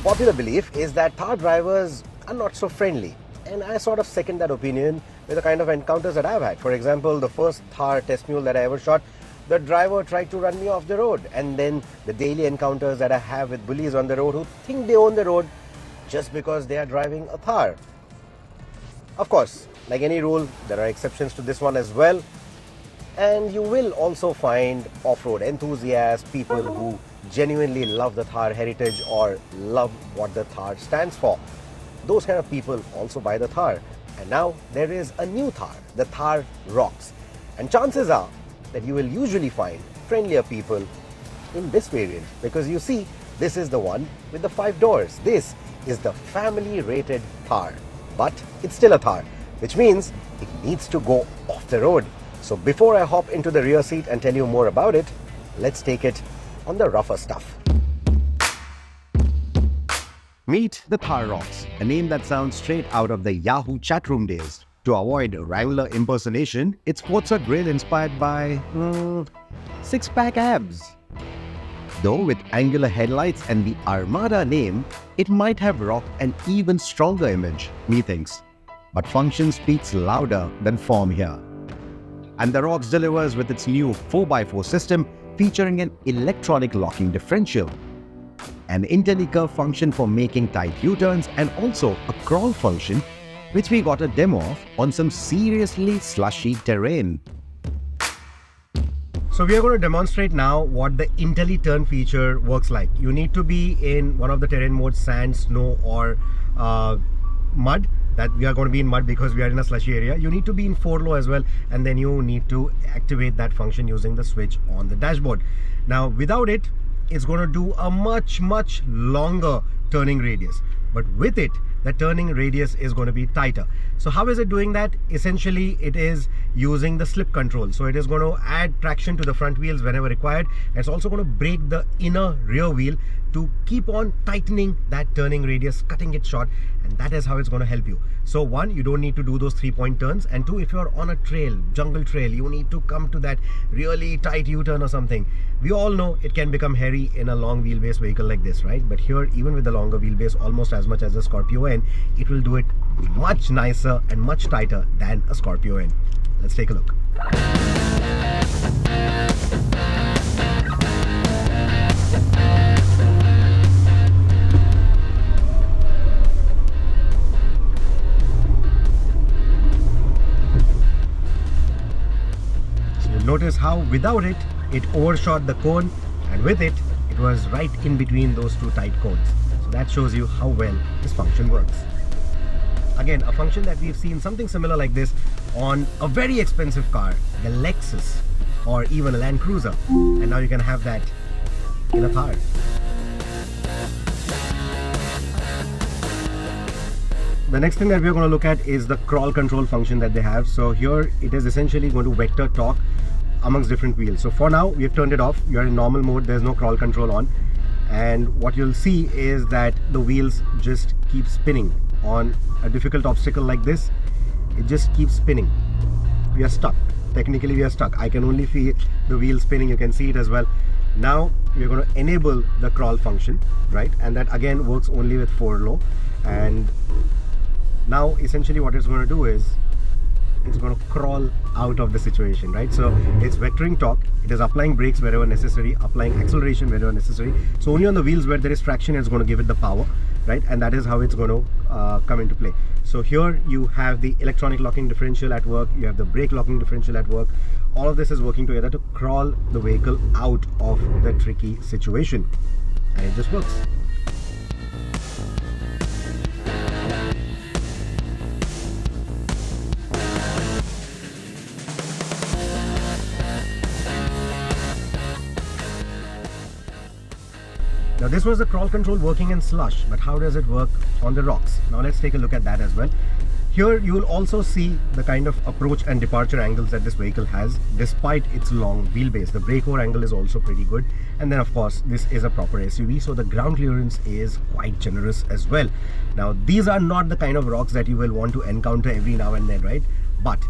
Popular belief is that Thar drivers are not so friendly, and I sort of second that opinion with the kind of encounters that I've had. For example, the first Thar test mule that I ever shot, the driver tried to run me off the road, and then the daily encounters that I have with bullies on the road who think they own the road just because they are driving a Thar. Of course, like any rule, there are exceptions to this one as well, and you will also find off-road enthusiasts, people who genuinely love the Thar heritage or love what the Thar stands for. Those kind of people also buy the Thar. And now there is a new Thar, the Thar Roxx. And chances are that you will usually find friendlier people in this variant, because you see, this is the one with the 5 doors. This is the family rated Thar, but it's still a Thar, which means it needs to go off the road. So before I hop into the rear seat and tell you more about it, let's take it on the rougher stuff. Meet the Thar Roxx, a name that sounds straight out of the Yahoo chatroom days. To avoid rivaler impersonation, it's sports a grill inspired by six-pack abs. Though with angular headlights and the Armada name, it might have rocked an even stronger image, methinks. But function speaks louder than form here. And the Roxx delivers with its new 4x4 system featuring an electronic locking differential, an IntelliCurve function for making tight U-turns, and also a crawl function which we got a demo of on some seriously slushy terrain. So we are going to demonstrate now what the IntelliTurn feature works like. You need to be in one of the terrain modes, sand, snow or mud. That we are going to be in mud because we are in a slushy area. You need to be in 4-low as well, and then you need to activate that function using the switch on the dashboard. Now without it, it's going to do a much longer turning radius, but with it the turning radius is going to be tighter. So how is it doing that? Essentially it is using the slip control. So it is going to add traction to the front wheels whenever required. It's also going to brake the inner rear wheel to keep on tightening that turning radius, cutting it short, and that is how it's going to help you. So one, you don't need to do those 3-point turns, and two, if you're on a trail, jungle trail, you need to come to that really tight U-turn or something. We all know it can become hairy in a long wheelbase vehicle like this, right? But here, even with the longer wheelbase, almost as much as a Scorpio N, it will do it much nicer and much tighter than a Scorpio N. Let's take a look. Notice how without it, it overshot the cone, and with it, it was right in between those two tight cones. So that shows you how well this function works. Again, a function that we've seen something similar like this on a very expensive car, the Lexus or even a Land Cruiser. And now you can have that in a Thar. The next thing that we're going to look at is the crawl control function that they have. So here it is essentially going to vector torque amongst different wheels. So for now we have turned it off. You're in normal mode, there's no crawl control on, and what you'll see is that the wheels just keep spinning. On a difficult obstacle like this, it just keeps spinning. We are stuck. Technically we are stuck. I can only feel the wheel spinning. You can see it as well. Now we're going to enable the crawl function, right? And that again works only with 4-low. And now essentially what it's going to do is it's going to crawl out of the situation, right? So it's vectoring torque, it is applying brakes wherever necessary, applying acceleration wherever necessary. So only on the wheels where there is traction, it's going to give it the power, right? And that is how it's going to come into play. So here you have the electronic locking differential at work, you have the brake locking differential at work. All of this is working together to crawl the vehicle out of the tricky situation, and it just works. Now this was the crawl control working in slush, but how does it work on the Roxx? Now let's take a look at that as well. Here you will also see the kind of approach and departure angles that this vehicle has despite its long wheelbase. The breakover angle is also pretty good, and then of course this is a proper SUV, so the ground clearance is quite generous as well. Now these are not the kind of rocks that you will want to encounter every now and then, right? But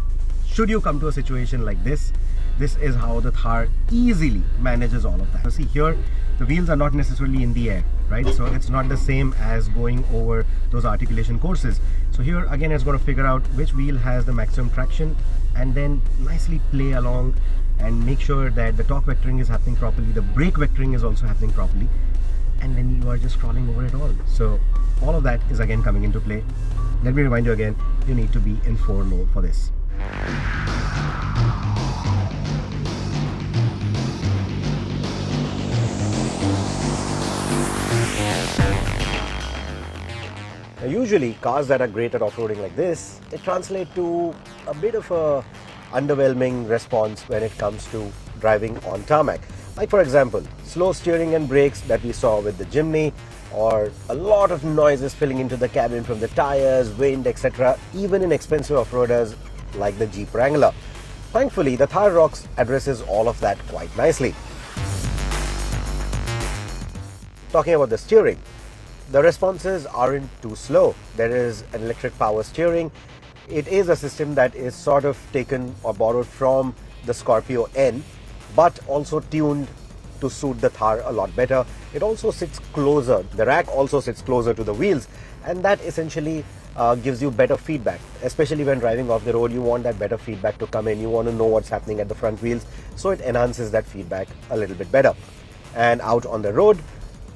should you come to a situation like this, this is how the Thar easily manages all of that. So see here, the wheels are not necessarily in the air, right? So it's not the same as going over those articulation courses. So here again, it's going to figure out which wheel has the maximum traction and then nicely play along and make sure that the torque vectoring is happening properly, the brake vectoring is also happening properly, and then you are just crawling over it all. So all of that is again coming into play. Let me remind you again, you need to be in 4 mode for this. Now, usually cars that are great at off-roading like this, they translate to a bit of a underwhelming response when it comes to driving on tarmac. Like for example, slow steering and brakes that we saw with the Jimny, or a lot of noises filling into the cabin from the tires, wind, etc., even in expensive off-roaders like the Jeep Wrangler. Thankfully, the Thar Roxx addresses all of that quite nicely. Talking about the steering, the responses aren't too slow. There is an electric power steering. It is a system that is sort of taken or borrowed from the Scorpio N, but also tuned to suit the Thar a lot better. It also sits closer, the rack also sits closer to the wheels, and that essentially gives you better feedback. Especially when driving off the road, you want that better feedback to come in. You want to know what's happening at the front wheels, so it enhances that feedback a little bit better. And out on the road,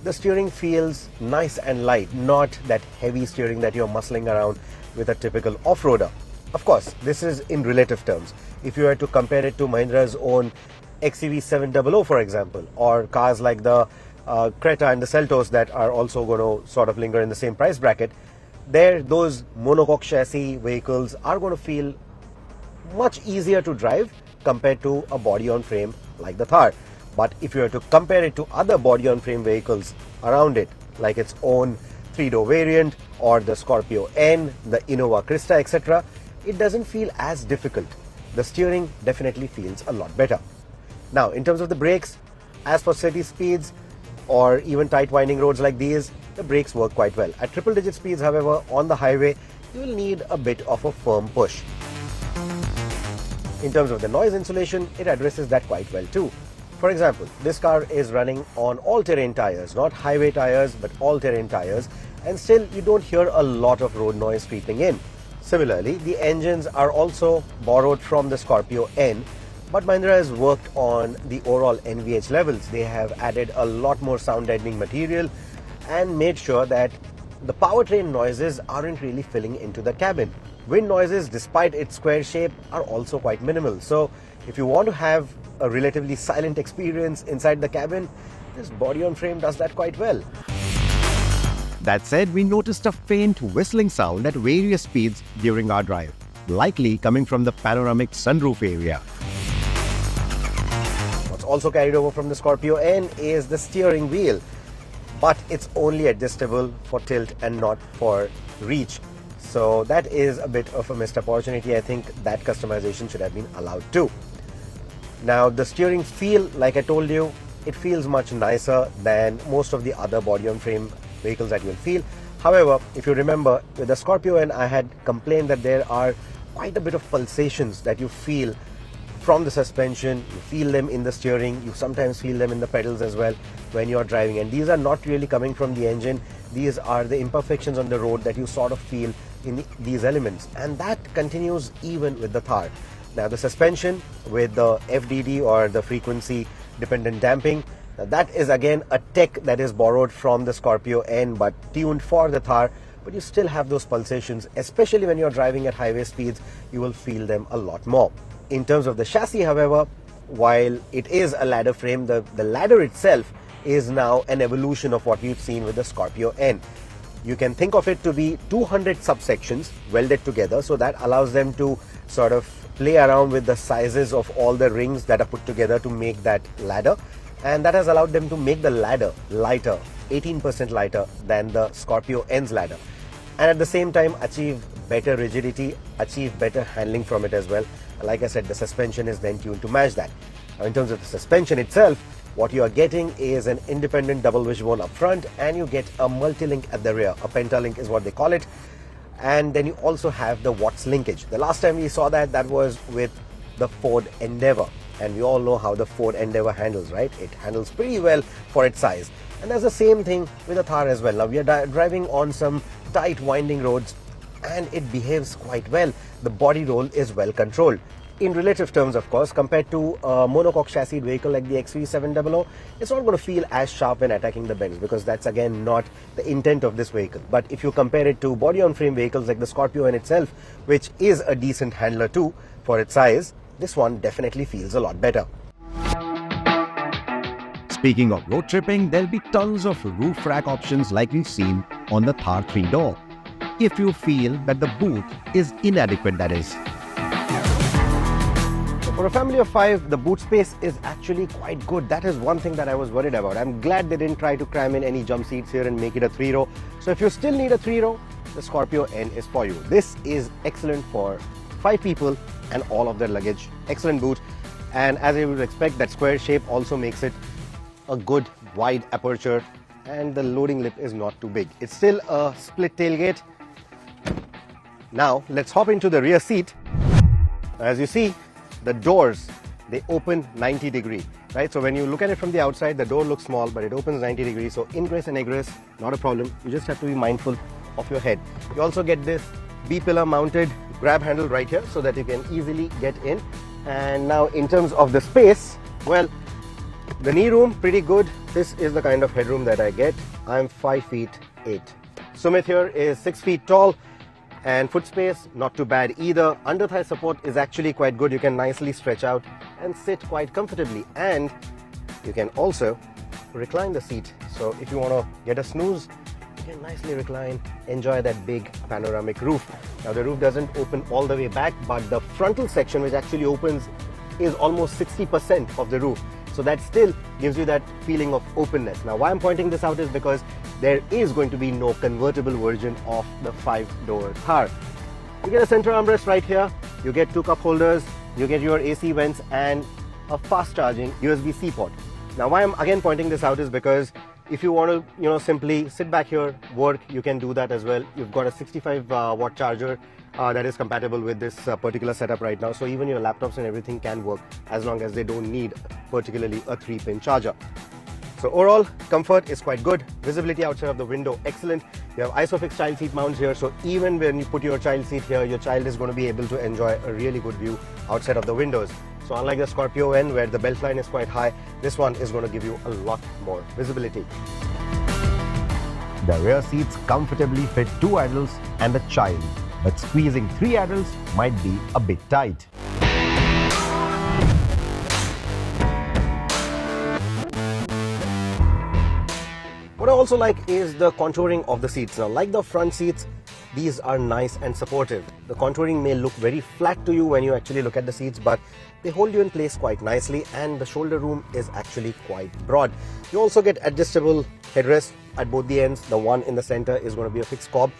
the steering feels nice and light, not that heavy steering that you're muscling around with a typical off-roader. Of course, this is in relative terms. If you were to compare it to Mahindra's own XEV 700, for example, or cars like the Creta and the Seltos that are also going to sort of linger in the same price bracket, those monocoque chassis vehicles are going to feel much easier to drive compared to a body-on-frame like the Thar. But if you were to compare it to other body-on-frame vehicles around it, like its own 3-door variant or the Scorpio N, the Innova Krista, etc., it doesn't feel as difficult. The steering definitely feels a lot better. Now, in terms of the brakes, as for city speeds or even tight winding roads like these, the brakes work quite well. At triple-digit speeds, however, on the highway, you will need a bit of a firm push. In terms of the noise insulation, it addresses that quite well too. For example, this car is running on all-terrain tires, not highway tires, but all-terrain tires, and still you don't hear a lot of road noise creeping in. Similarly, the engines are also borrowed from the Scorpio N, but Mahindra has worked on the overall NVH levels. They have added a lot more sound deadening material and made sure that the powertrain noises aren't really filling into the cabin. Wind noises, despite its square shape, are also quite minimal. So if you want to have a relatively silent experience inside the cabin, this body-on-frame does that quite well. That said, we noticed a faint whistling sound at various speeds during our drive, likely coming from the panoramic sunroof area. What's also carried over from the Scorpio N is the steering wheel, but it's only adjustable for tilt and not for reach. So that is a bit of a missed opportunity. I think that customization should have been allowed too. Now, the steering feel, like I told you, it feels much nicer than most of the other body-on-frame vehicles that you'll feel. However, if you remember, with the Scorpio N, I had complained that there are quite a bit of pulsations that you feel from the suspension. You feel them in the steering, you sometimes feel them in the pedals as well when you're driving, and these are not really coming from the engine. These are the imperfections on the road that you sort of feel in these elements, and that continues even with the Thar. Now, the suspension with the FDD, or the frequency dependent damping, that is again a tech that is borrowed from the Scorpio N but tuned for the Thar, but you still have those pulsations. Especially when you're driving at highway speeds, you will feel them a lot more. In terms of the chassis, however, while it is a ladder frame, the ladder itself is now an evolution of what we've seen with the Scorpio N. You can think of it to be 200 subsections welded together, so that allows them to sort of play around with the sizes of all the rings that are put together to make that ladder, and that has allowed them to make the ladder lighter, 18% lighter than the Scorpio N's ladder, and at the same time achieve better rigidity, achieve better handling from it as well. Like I said, the suspension is then tuned to match that. Now, in terms of the suspension itself, what you are getting is an independent double wishbone up front, and you get a multi-link at the rear. A pentalink is what they call it. And then you also have the Watts linkage. The last time we saw that was with the Ford Endeavour. And we all know how the Ford Endeavour handles, right? It handles pretty well for its size. And that's the same thing with the Thar as well. Now we are driving on some tight winding roads and it behaves quite well. The body roll is well controlled. In relative terms, of course, compared to a monocoque chassis vehicle like the XV700, it's not going to feel as sharp when attacking the bends, because that's again not the intent of this vehicle. But if you compare it to body-on-frame vehicles like the Scorpio in itself, which is a decent handler too for its size, this one definitely feels a lot better. Speaking of road tripping, there'll be tons of roof rack options like we've seen on the Thar 3-door. If you feel that the boot is inadequate, that is. For a family of 5, the boot space is actually quite good. That is one thing that I was worried about. I'm glad they didn't try to cram in any jump seats here and make it a 3-row. So if you still need a 3-row, the Scorpio N is for you. This is excellent for 5 people and all of their luggage. Excellent boot. And as you would expect, that square shape also makes it a good wide aperture, and the loading lip is not too big. It's still a split tailgate. Now let's hop into the rear seat. As you see, the doors, they open 90 degrees, right? So when you look at it from the outside, the door looks small, but it opens 90 degrees. So ingress and egress, not a problem. You just have to be mindful of your head. You also get this B-pillar mounted grab handle right here so that you can easily get in. And now in terms of the space, well, the knee room, pretty good. This is the kind of headroom that I get. I'm 5'8". Sumit here is 6 feet tall. And foot space, not too bad either. Under thigh support is actually quite good. You can nicely stretch out and sit quite comfortably. And you can also recline the seat. So if you want to get a snooze, you can nicely recline, enjoy that big panoramic roof. Now the roof doesn't open all the way back, but the frontal section, which actually opens, is almost 60% of the roof. So that still gives you that feeling of openness. Now why I'm pointing this out is because there is going to be no convertible version of the 5-door Thar. You get a center armrest right here, you get 2 cup holders, you get your AC vents and a fast charging USB-C port. Now why I'm again pointing this out is because if you want to, simply sit back here, work, you can do that as well. You've got a 65 watt charger that is compatible with this particular setup right now. So even your laptops and everything can work as long as they don't need particularly a 3-pin charger. So overall, comfort is quite good. Visibility outside of the window, excellent. You have ISOFIX child seat mounts here. So even when you put your child seat here, your child is going to be able to enjoy a really good view outside of the windows. So unlike the Scorpio N, where the belt line is quite high, this one is going to give you a lot more visibility. The rear seats comfortably fit 2 adults and a child, but squeezing 3 adults might be a bit tight. What I also like is the contouring of the seats. Now, like the front seats, these are nice and supportive. The contouring may look very flat to you when you actually look at the seats, but they hold you in place quite nicely, and the shoulder room is actually quite broad. You also get adjustable headrests at both the ends. The one in the center is going to be a fixed cob.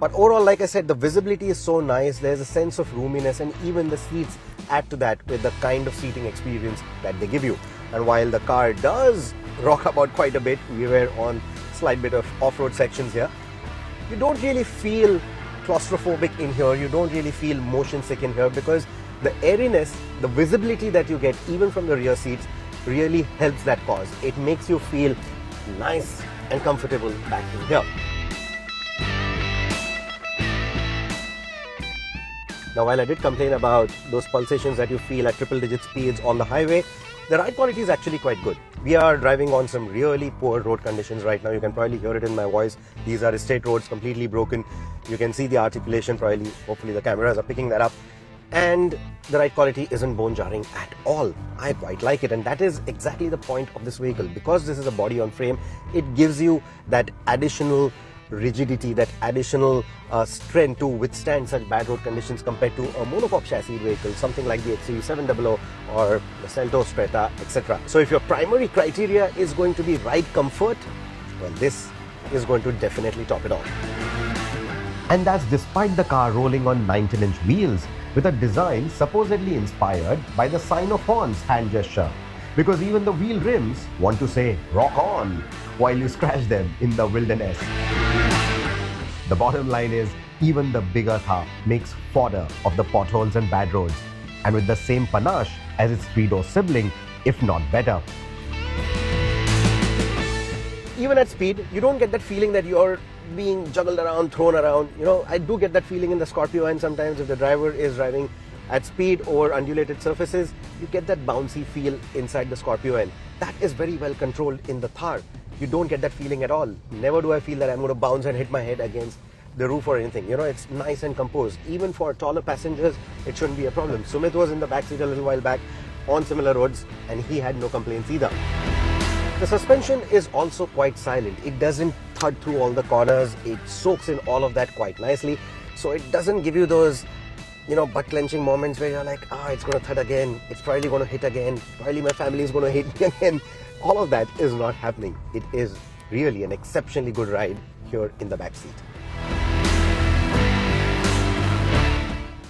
But overall, like I said, the visibility is so nice. There's a sense of roominess, and even the seats add to that with the kind of seating experience that they give you. And while the car does rock about quite a bit, we were on slight bit of off-road sections here, you don't really feel claustrophobic in here. You don't really feel motion sick in here, because the airiness, the visibility that you get even from the rear seats really helps that cause. It makes you feel nice and comfortable back in here. Now, while I did complain about those pulsations that you feel at triple-digit speeds on the highway, the ride quality is actually quite good. We are driving on some really poor road conditions right now. You can probably hear it in my voice. These are state roads, completely broken. You can see the articulation probably. Hopefully the cameras are picking that up. And the ride quality isn't bone-jarring at all. I quite like it, and that is exactly the point of this vehicle. Because this is a body-on-frame, it gives you that additional rigidity, that additional strength to withstand such bad road conditions compared to a monocoque chassis vehicle, something like the XV700 or the Seltos, Strata, etc. So if your primary criteria is going to be ride comfort, well, this is going to definitely top it all. And that's despite the car rolling on 19-inch wheels, with a design supposedly inspired by the sign of horns hand gesture. Because even the wheel rims want to say rock on while you scratch them in the wilderness. The bottom line is, even the bigger Thar makes fodder of the potholes and bad roads. and with the same panache as its three-door sibling, if not better. Even at speed, you don't get that feeling that you're being juggled around, thrown around. You know, I do get that feeling in the Scorpio N sometimes. If the driver is driving at speed over undulated surfaces, you get that bouncy feel inside the Scorpio N. That is very well controlled in the Thar. You don't get that feeling at all. Never do I feel that I'm going to bounce and hit my head against the roof or anything. You know, it's nice and composed. Even for taller passengers, it shouldn't be a problem. Sumit was in the back seat a little while back on similar roads, and he had no complaints either. The suspension is also quite silent. It doesn't thud through all the corners. It soaks in all of that quite nicely. So it doesn't give you those, you know, butt-clenching moments where you're like, it's going to thud again. It's probably going to hit again. Probably my family is going to hit me again. All of that is not happening. It is really an exceptionally good ride here in the back seat.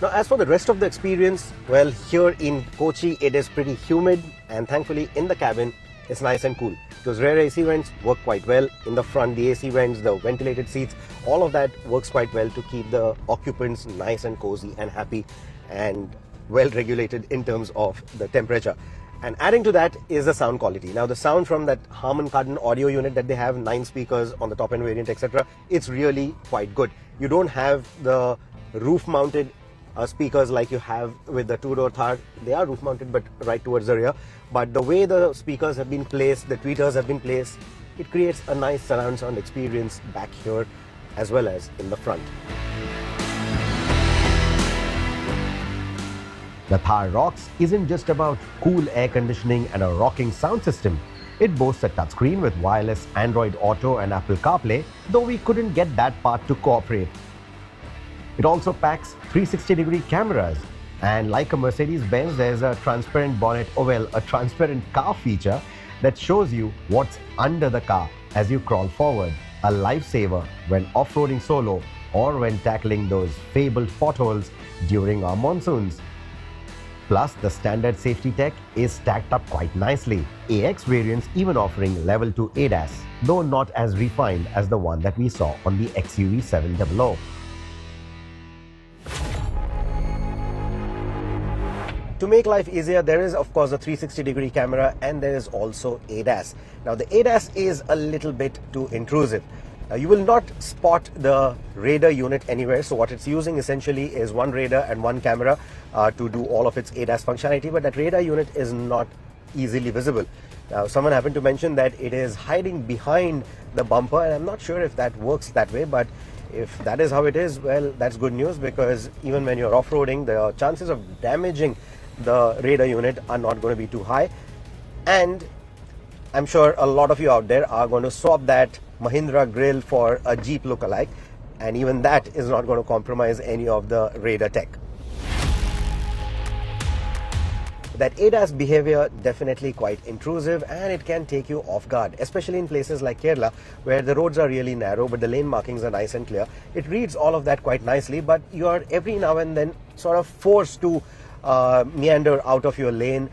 Now, as for the rest of the experience, well, here in Kochi, it is pretty humid, and thankfully in the cabin, it's nice and cool. Those rear AC vents work quite well. In the front, the AC vents, the ventilated seats, all of that works quite well to keep the occupants nice and cozy and happy and well regulated in terms of the temperature. And adding to that is the sound quality. Now, the sound from that Harman Kardon audio unit that they have, 9 speakers on the top end variant, etc., it's really quite good. You don't have the roof-mounted speakers like you have with the two-door Thar. They are roof-mounted but right towards the rear. But the way the speakers have been placed, the tweeters have been placed, it creates a nice surround sound experience back here as well as in the front. The Thar Roxx isn't just about cool air conditioning and a rocking sound system. It boasts a touchscreen with wireless Android Auto and Apple CarPlay, though we couldn't get that part to cooperate. It also packs 360-degree cameras, and like a Mercedes-Benz, there's a transparent bonnet, a transparent car feature that shows you what's under the car as you crawl forward. A lifesaver when off-roading solo or when tackling those fabled potholes during our monsoons. Plus, the standard safety tech is stacked up quite nicely. AX variants even offering level 2 ADAS, though not as refined as the one that we saw on the XUV 700. To make life easier, there is of course a 360-degree camera, and there is also ADAS. Now, the ADAS is a little bit too intrusive. You will not spot the radar unit anywhere. So what it's using essentially is one radar and one camera to do all of its ADAS functionality, but that radar unit is not easily visible. Now, someone happened to mention that it is hiding behind the bumper, and I'm not sure if that works that way, but if that is how it is, well, that's good news, because even when you're off-roading, the chances of damaging the radar unit are not going to be too high. And I'm sure a lot of you out there are going to swap that Mahindra grille for a Jeep lookalike, and even that is not going to compromise any of the radar tech. That ADAS behavior definitely quite intrusive, and it can take you off guard, especially in places like Kerala where the roads are really narrow but the lane markings are nice and clear. It reads all of that quite nicely, but you are every now and then sort of forced to meander out of your lane,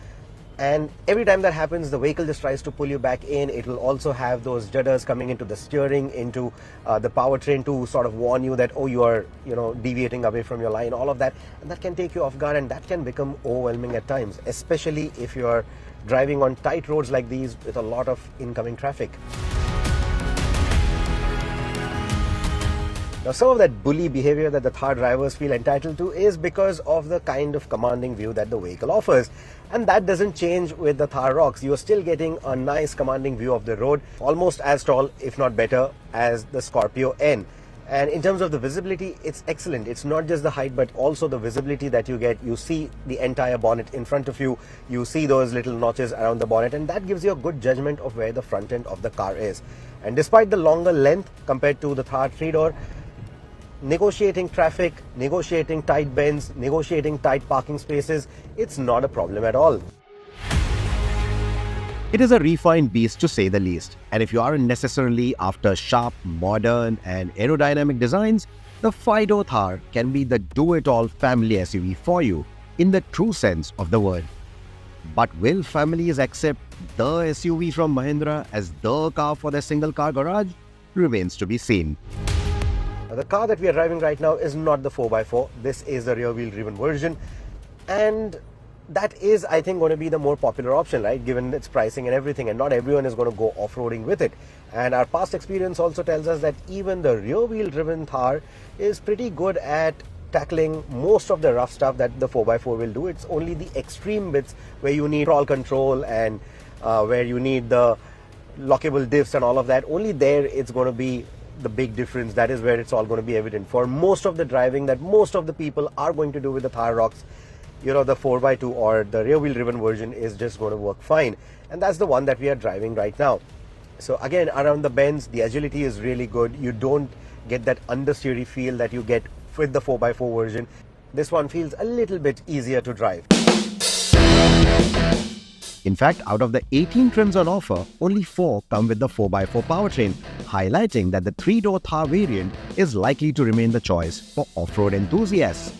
and every time that happens, the vehicle just tries to pull you back in. It will also have those judders coming into the steering, into the powertrain, to sort of warn you that, oh, you are, deviating away from your line, all of that, and that can take you off guard, and that can become overwhelming at times, especially if you are driving on tight roads like these with a lot of incoming traffic. Now, some of that bully behavior that the Thar drivers feel entitled to is because of the kind of commanding view that the vehicle offers. And that doesn't change with the Thar Roxx. You're still getting a nice commanding view of the road, almost as tall, if not better, as the Scorpio N. And in terms of the visibility, it's excellent. It's not just the height, but also the visibility that you get. You see the entire bonnet in front of you. You see those little notches around the bonnet, and that gives you a good judgment of where the front end of the car is. And despite the longer length compared to the Thar 3-door, negotiating traffic, negotiating tight bends, negotiating tight parking spaces, it's not a problem at all. It is a refined beast, to say the least, and if you aren't necessarily after sharp, modern and aerodynamic designs, the Fido Thar can be the do-it-all family SUV for you, in the true sense of the word. But will families accept the SUV from Mahindra as the car for their single-car garage? Remains to be seen. The car that we are driving right now is not the 4x4. This is the rear-wheel driven version. And that is, I think, going to be the more popular option, right? Given its pricing and everything, and not everyone is going to go off-roading with it. And our past experience also tells us that even the rear-wheel driven Thar is pretty good at tackling most of the rough stuff that the 4x4 will do. It's only the extreme bits where you need crawl control and where you need the lockable diffs and all of that. Only there it's going to be the big difference. That is where it's all going to be evident. For most of the driving that most of the people are going to do with the Thar Roxx, you know, the 4x2 or the rear wheel driven version is just going to work fine. And that's the one that we are driving right now. So again, around the bends, the agility is really good. You don't get that understeery feel that you get with the 4x4 version. This one feels a little bit easier to drive. In fact, out of the 18 trims on offer, only 4 come with the 4x4 powertrain, highlighting that the 3-door Thar variant is likely to remain the choice for off-road enthusiasts.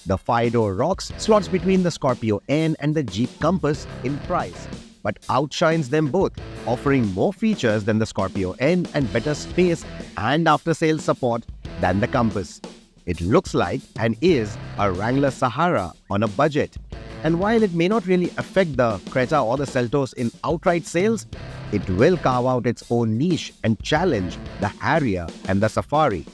The 5-door Roxx slots between the Scorpio N and the Jeep Compass in price, but outshines them both, offering more features than the Scorpio N and better space and after-sales support than the Compass. It looks like and is a Wrangler Sahara on a budget. And while it may not really affect the Creta or the Seltos in outright sales, it will carve out its own niche and challenge the Harrier and the Safari.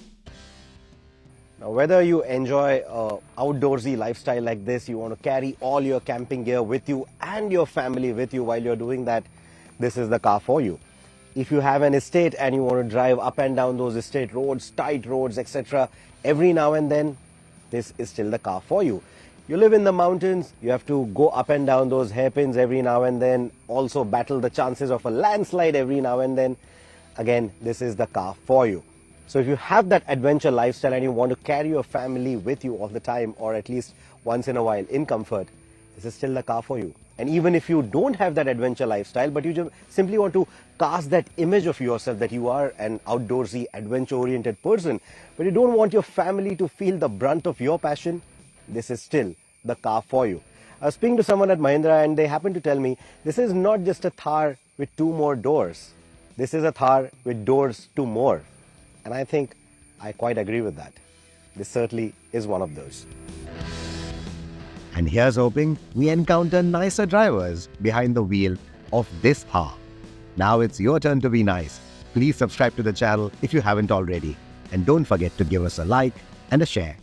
Now, whether you enjoy an outdoorsy lifestyle like this, you want to carry all your camping gear with you and your family with you while you're doing that, this is the car for you. If you have an estate and you want to drive up and down those estate roads, tight roads, etc., every now and then, this is still the car for you. You live in the mountains, you have to go up and down those hairpins every now and then, also battle the chances of a landslide every now and then. Again, this is the car for you. So if you have that adventure lifestyle and you want to carry your family with you all the time, or at least once in a while in comfort, this is still the car for you. And even if you don't have that adventure lifestyle, but you just simply want to cast that image of yourself that you are an outdoorsy, adventure-oriented person, but you don't want your family to feel the brunt of your passion, this is still the car for you. I was speaking to someone at Mahindra and they happened to tell me this is not just a Thar with 2 more doors. This is a Thar with doors 2 more. And I think I quite agree with that. This certainly is one of those. And here's hoping we encounter nicer drivers behind the wheel of this Thar. Now it's your turn to be nice. Please subscribe to the channel if you haven't already. And don't forget to give us a like and a share.